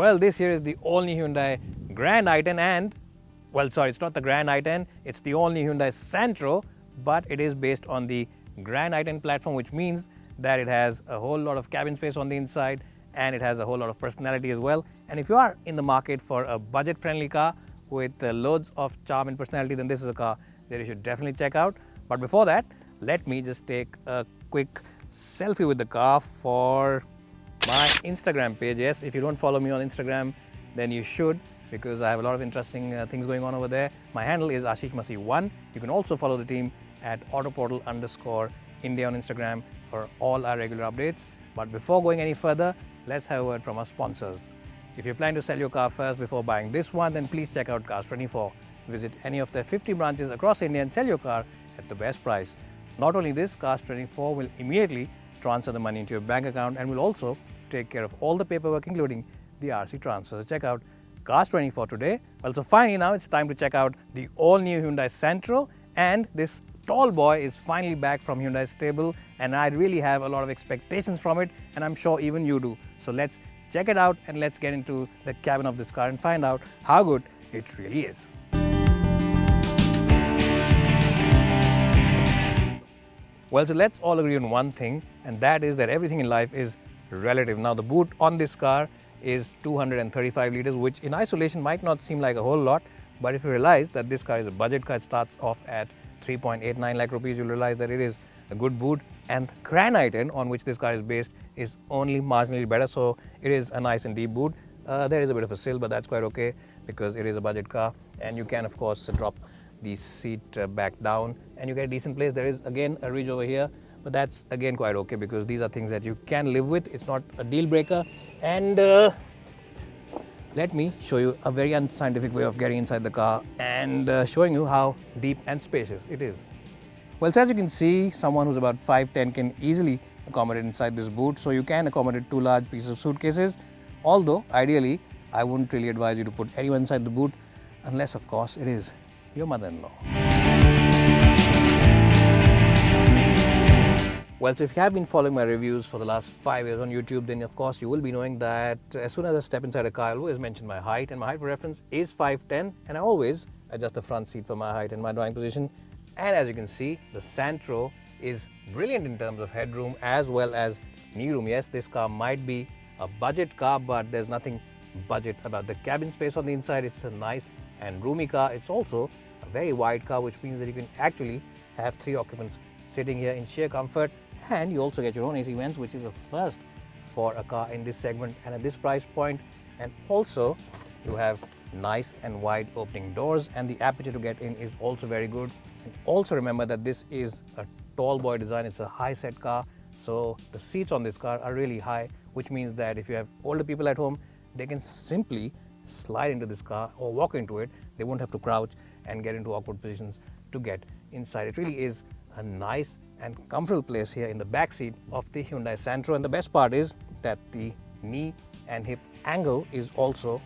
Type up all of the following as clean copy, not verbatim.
Well, this here is the all-new Hyundai Grand i10 and, well, sorry, it's not the Grand i10, it's the all-new Hyundai Santro, but it is based on the Grand i10 platform, which means that it has a whole lot of cabin space on the inside and it has a whole lot of personality as well. And if you are in the market for a budget-friendly car with loads of charm and personality, then this is a car that you should definitely check out. But before that, let me just take a quick selfie with the car for my Instagram page. Yes, if you don't follow me on Instagram, then you should, because I have a lot of interesting things going on over there. My handle is Ashish Masih 1. You can also follow the team at Autoportal_India on Instagram for all our regular updates. But before going any further, let's have a word from our sponsors. If you plan to sell your car first before buying this one, then please check out Cars24. Visit any of their 50 branches across India and sell your car at the best price. Not only this, Cars24 will immediately transfer the money into your bank account and will also take care of all the paperwork, including the RC transfer. So check out Cars24 today. Well, so finally now it's time to check out the all-new Hyundai Santro, and this tall boy is finally back from Hyundai's stable, and I really have a lot of expectations from it, and I'm sure even you do. So let's check it out and let's get into the cabin of this car and find out how good it really is. Well, so let's all agree on one thing, and that is that everything in life is relative. Now, the boot on this car is 235 litres, which in isolation might not seem like a whole lot, but if you realize that this car is a budget car, it starts off at 3.89 lakh rupees, you'll realize that it is a good boot. And the Grand i10, on which this car is based, is only marginally better, so it is a nice and deep boot. There is a bit of a sill, but that's quite okay because it is a budget car, and you can of course drop the seat back down and you get a decent place. There is again a ridge over here, but that's again quite okay because these are things that you can live with. It's not a deal breaker. And let me show you a very unscientific way of getting inside the car and showing you how deep and spacious it is. Well, so as you can see, someone who's about 5'10" can easily accommodate inside this boot, so you can accommodate two large pieces of suitcases. Although ideally I wouldn't really advise you to put anyone inside the boot unless of course it is your mother-in-law. Well, so if you have been following my reviews for the last 5 years on YouTube, then of course you will be knowing that as soon as I step inside a car, I always mention my height, and my height for reference is 5'10", and I always adjust the front seat for my height and my driving position. And as you can see, the Santro is brilliant in terms of headroom as well as kneeroom. Yes, this car might be a budget car, but there's nothing budget about the cabin space on the inside. It's a nice and roomy car. It's also a very wide car, which means that you can actually have 3 occupants sitting here in sheer comfort, and you also get your own AC vents, which is a first for a car in this segment and at this price point. And also you have nice and wide opening doors, and the aperture to get in is also very good. And also remember that this is a tall boy design. It's a high set car, so the seats on this car are really high, which means that if you have older people at home, they can simply slide into this car or walk into it. They won't have to crouch and get into awkward positions to get inside. It really is a nice and comfortable place here in the back seat of the Hyundai Santro. And the best part is that the knee and hip angle is also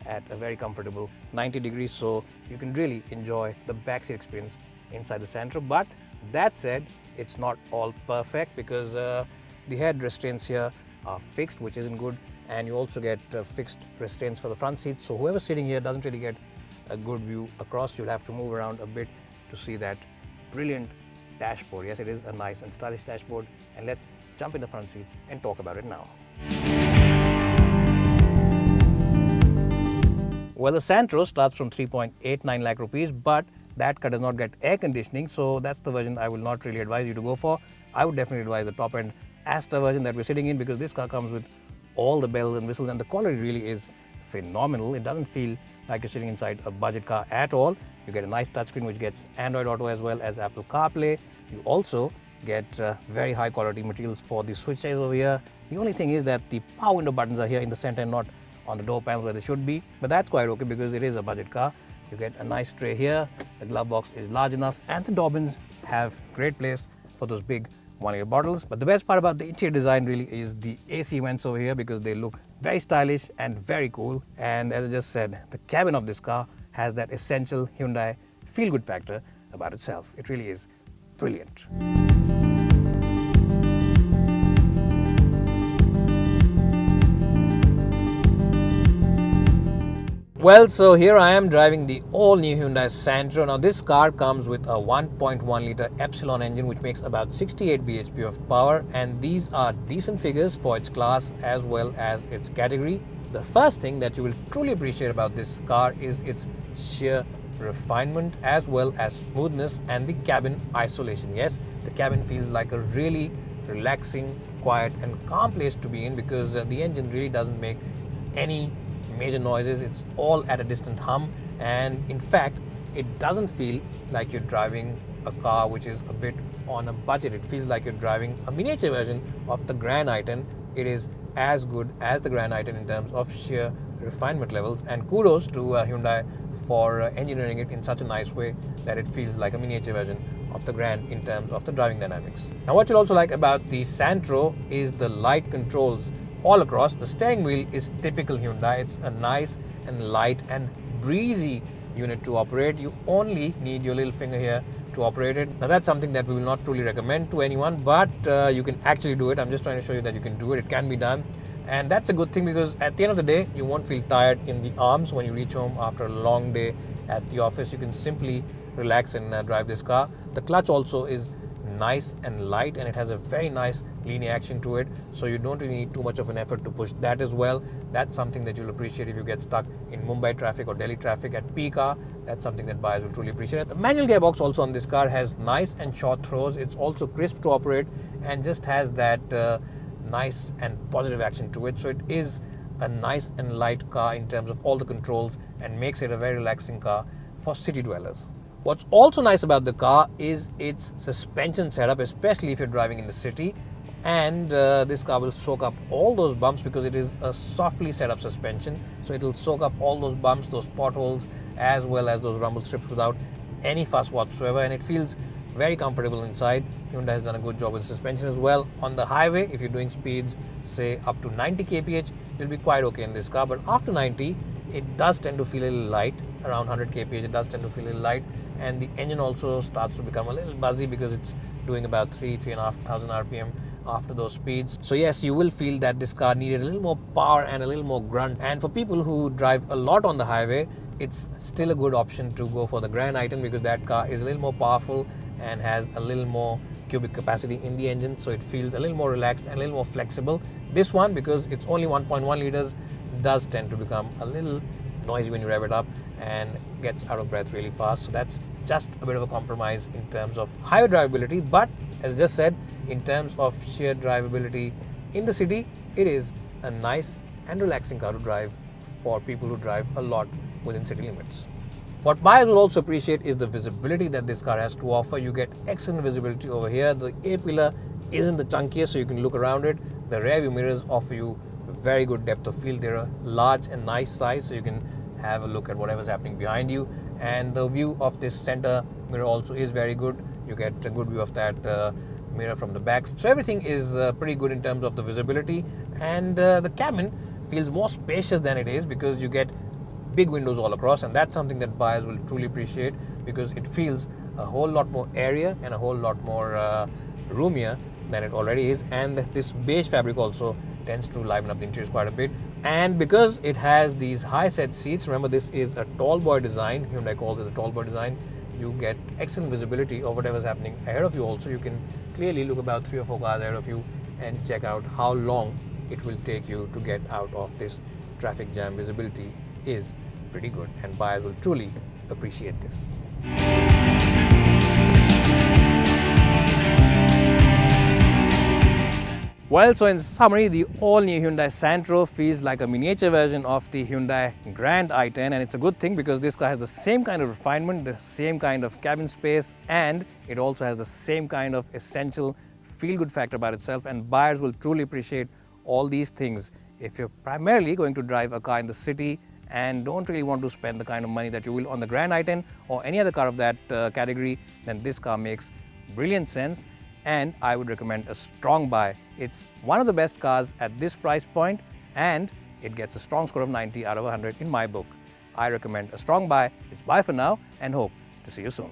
at a very comfortable 90 degrees, so you can really enjoy the backseat experience inside the Santro. But that said, it's not all perfect because the head restraints here are fixed, which isn't good, and you also get fixed restraints for the front seats, so whoever's sitting here doesn't really get a good view across. You'll have to move around a bit to see that brilliant dashboard. Yes, it is a nice and stylish dashboard, and let's jump in the front seats and talk about it now. Well, the Santro starts from 3.89 lakh rupees, but that car does not get air conditioning, so that's the version I will not really advise you to go for. I would definitely advise the top-end Astra version that we're sitting in, because this car comes with all the bells and whistles, and the quality really is phenomenal. It doesn't feel like you're sitting inside a budget car at all. You get a nice touchscreen which gets Android Auto as well as Apple Carplay. You also get very high quality materials for the switch size over here. The only thing is that the power window buttons are here in the center and not on the door panels where they should be, but that's quite okay because it is a budget car. You get a nice tray here, the glove box is large enough, and the door bins have great place for those big 1-liter bottles. But the best part about the interior design really is the AC vents over here, because they look very stylish and very cool. And as I just said, the cabin of this car has that essential Hyundai feel-good factor about itself. It really is brilliant. Well, so here I am driving the all-new Hyundai Santro. Now this car comes with a 1.1 litre Epsilon engine which makes about 68 bhp of power, and these are decent figures for its class as well as its category. The first thing that you will truly appreciate about this car is its sheer refinement as well as smoothness and the cabin isolation. Yes, the cabin feels like a really relaxing, quiet and calm place to be in because the engine really doesn't make any major noises. It's all at a distant hum, and in fact it doesn't feel like you're driving a car which is a bit on a budget. It feels like you're driving a miniature version of the Grand i10. It is as good as the Grand i10 in terms of sheer refinement levels, and kudos to Hyundai for engineering it in such a nice way that it feels like a miniature version of the Grand in terms of the driving dynamics. Now what you'll also like about the Santro is the light controls all across. The steering wheel is typical Hyundai. It's a nice and light and breezy unit to operate. You only need your little finger here to operate it. Now that's something that we will not truly recommend to anyone, but you can actually do it. I'm just trying to show you that you can do it. It can be done, and that's a good thing because at the end of the day you won't feel tired in the arms when you reach home after a long day at the office. You can simply relax and drive this car. The clutch also is nice and light, and it has a very nice linear action to it, so you don't really need too much of an effort to push that as well. That's something that you'll appreciate if you get stuck in Mumbai traffic or Delhi traffic at peak hour. That's something that buyers will truly appreciate. The manual gearbox also on this car has nice and short throws. It's also crisp to operate and just has that nice and positive action to it, so it is a nice and light car in terms of all the controls and makes it a very relaxing car for city dwellers. What's also nice about the car is its suspension setup, especially if you're driving in the city. And this car will soak up all those bumps because it is a softly set up suspension. So it will soak up all those bumps, those potholes, as well as those rumble strips without any fuss whatsoever. And it feels very comfortable inside. Hyundai has done a good job with the suspension as well. On the highway, if you're doing speeds, say up to 90 kph, you'll be quite okay in this car. But after 90, it does tend to feel a little light. Around 100 kph, it does tend to feel a little light. And the engine also starts to become a little buzzy because it's doing about 3,500 RPM after those speeds. So yes, you will feel that this car needed a little more power and a little more grunt. And for people who drive a lot on the highway, it's still a good option to go for the Grand i10 because that car is a little more powerful and has a little more cubic capacity in the engine, so it feels a little more relaxed and a little more flexible. This one, because it's only 1.1 liters, does tend to become a little noisy when you rev it up and gets out of breath really fast. So that's just a bit of a compromise in terms of higher drivability, but as I just said, in terms of sheer drivability in the city, it is a nice and relaxing car to drive for people who drive a lot within city limits. What buyers will also appreciate is the visibility that this car has to offer. You get excellent visibility over here. The A-pillar isn't the chunkiest, so you can look around it. The rearview mirrors offer you very good depth of field. They're a large and nice size, so you can have a look at whatever's happening behind you. And the view of this center mirror also is very good. You get a good view of that mirror from the back. So everything is pretty good in terms of the visibility, and the cabin feels more spacious than it is because you get big windows all across, and that's something that buyers will truly appreciate because it feels a whole lot more airier and a whole lot more roomier than it already is. And this beige fabric also tends to liven up the interiors quite a bit. And because it has these high set seats, remember this is a tall boy design, Hyundai calls it a tall boy design, you get excellent visibility of whatever's happening ahead of you. Also, you can clearly look about 3 or 4 cars ahead of you and check out how long it will take you to get out of this traffic jam. Visibility is pretty good, and buyers will truly appreciate this. Well, so in summary, the all-new Hyundai Santro feels like a miniature version of the Hyundai Grand i10, and it's a good thing because this car has the same kind of refinement, the same kind of cabin space, and it also has the same kind of essential feel-good factor about itself, and buyers will truly appreciate all these things. If you're primarily going to drive a car in the city and don't really want to spend the kind of money that you will on the Grand i10 or any other car of that category, then this car makes brilliant sense, and I would recommend a strong buy. It's one of the best cars at this price point, and it gets a strong score of 90 out of 100 in my book. I recommend a strong buy. It's bye for now, and hope to see you soon.